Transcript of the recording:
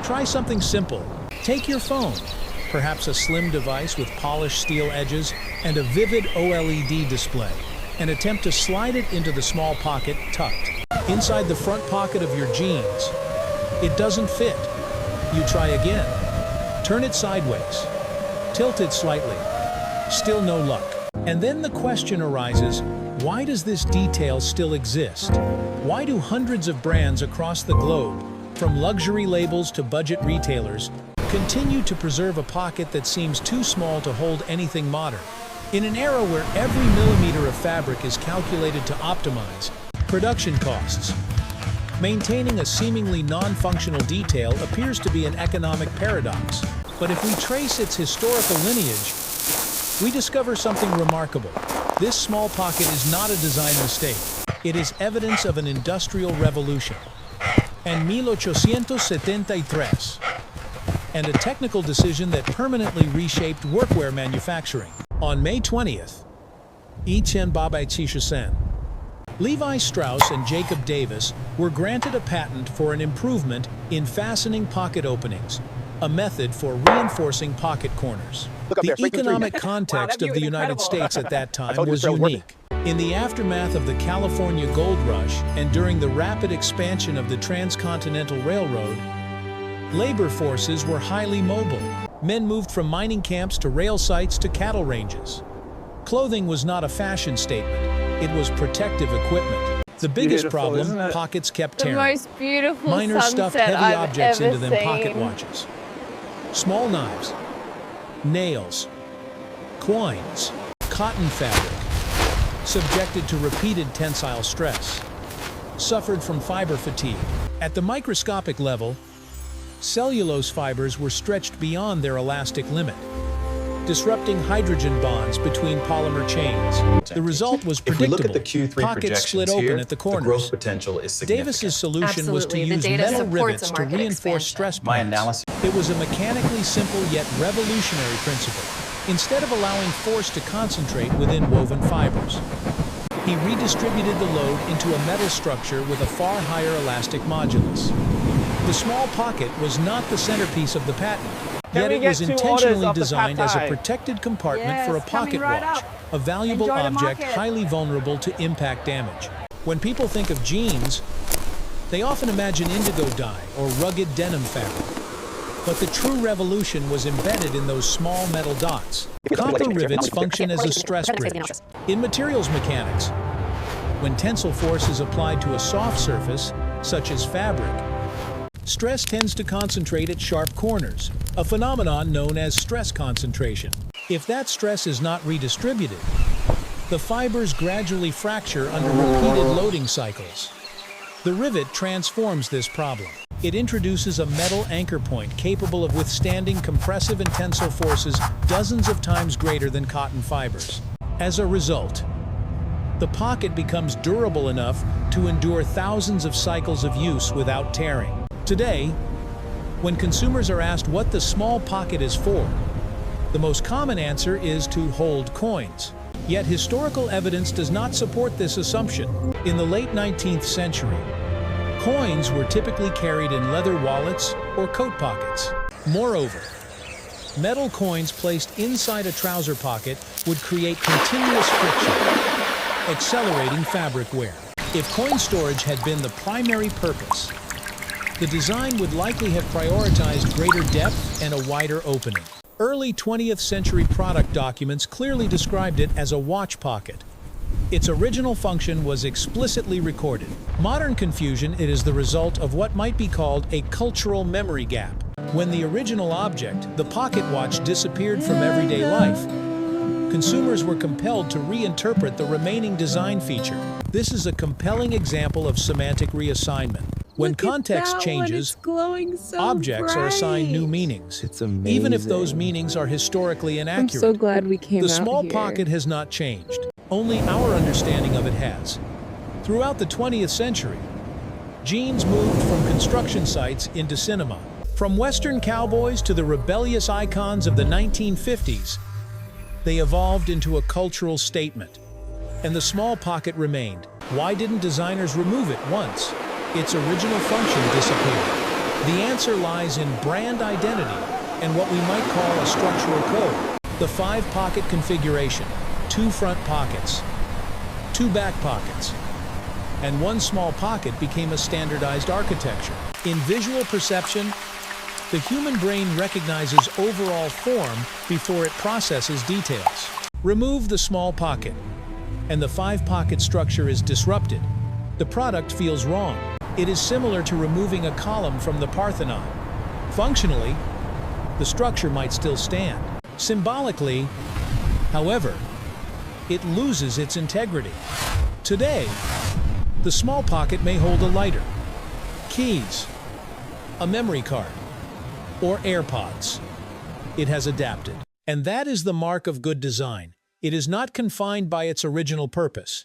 Try something simple. Take your phone, perhaps a slim device with polished steel edges and a vivid OLED display, and attempt to slide it into the small pocket tucked inside the front pocket of your jeans. It doesn't fit. You try again. Turn it sideways. Tilt it slightly. Still no luck. And then the question arises, why does this detail still exist? Why do hundreds of brands across the globe, from luxury labels to budget retailers, continue to preserve a pocket that seems too small to hold anything modern? In an era where every millimeter of fabric is calculated to optimize production costs, maintaining a seemingly non-functional detail appears to be an economic paradox. But if we trace its historical lineage, we discover something remarkable. This small pocket is not a design mistake. It is evidence of an industrial revolution. And 1873, and a technical decision that permanently reshaped workwear manufacturing. On May 20th, Levi Strauss and Jacob Davis were granted a patent for an improvement in fastening pocket openings, a method for reinforcing pocket corners. The economic context of the United States at that time was unique. In the aftermath of the California Gold Rush and during the rapid expansion of the Transcontinental Railroad, labor forces were highly mobile. Men moved from mining camps to rail sites to cattle ranges. Clothing was not a fashion statement, it was protective equipment. The biggest problem, pockets kept tearing. The most beautiful Miners stuffed heavy I've objects ever into them, seen. pocket watches, small knives, nails, coins, cotton fabric, subjected to repeated tensile stress, suffered from fiber fatigue. At the microscopic level, cellulose fibers were stretched beyond their elastic limit, disrupting hydrogen bonds between polymer chains. The result was predictable. If we look at the Q3 Pockets split projections open here, at the the corners. growth potential is significant. Davis's solution was to Absolutely. The use data metal supports rivets a to market reinforce expansion. stress My points. analysis. It was a mechanically simple yet revolutionary principle. Instead of allowing force to concentrate within woven fibers, he redistributed the load into a metal structure with a far higher elastic modulus. The small pocket was not the centerpiece of the patent, yet it was intentionally designed as a protected compartment for a pocket watch, a valuable object highly vulnerable to impact damage. When people think of jeans, they often imagine indigo dye or rugged denim fabric. But the true revolution was embedded in those small metal dots. Copper rivets function as a stress bridge. In materials mechanics, when tensile force is applied to a soft surface, such as fabric, stress tends to concentrate at sharp corners, a phenomenon known as stress concentration. If that stress is not redistributed, the fibers gradually fracture under repeated loading cycles. The rivet transforms this problem. It introduces a metal anchor point capable of withstanding compressive and tensile forces dozens of times greater than cotton fibers. As a result, the pocket becomes durable enough to endure thousands of cycles of use without tearing. Today, when consumers are asked what the small pocket is for, the most common answer is to hold coins. Yet historical evidence does not support this assumption. In the late 19th century, coins were typically carried in leather wallets or coat pockets. Moreover, metal coins placed inside a trouser pocket would create continuous friction, accelerating fabric wear. If coin storage had been the primary purpose, the design would likely have prioritized greater depth and a wider opening. Early 20th century product documents clearly described it as a watch pocket. Its original function was explicitly recorded. Modern confusion, it is the result of what might be called a cultural memory gap. When the original object, the pocket watch, disappeared from everyday life, consumers were compelled to reinterpret the remaining design feature. This is a compelling example of semantic reassignment. When context changes, objects are assigned new meanings, even if those meanings are historically inaccurate. I'm so glad we came out The small here. pocket has not changed. Only our understanding of it has. Throughout the 20th century, jeans moved from construction sites into cinema. From Western cowboys to the rebellious icons of the 1950s, they evolved into a cultural statement. And the small pocket remained. Why didn't designers remove it once? Its original function disappeared. The answer lies in brand identity and what we might call a structural code. The 5-pocket configuration, 2 front pockets, 2 back pockets, and 1 small pocket became a standardized architecture. In visual perception, the human brain recognizes overall form before it processes details. Remove the small pocket, and the 5-pocket structure is disrupted. The product feels wrong. It is similar to removing a column from the Parthenon. Functionally, the structure might still stand. Symbolically, however, it loses its integrity. Today, the small pocket may hold a lighter, keys, a memory card, or AirPods. It has adapted. And that is the mark of good design. It is not confined by its original purpose.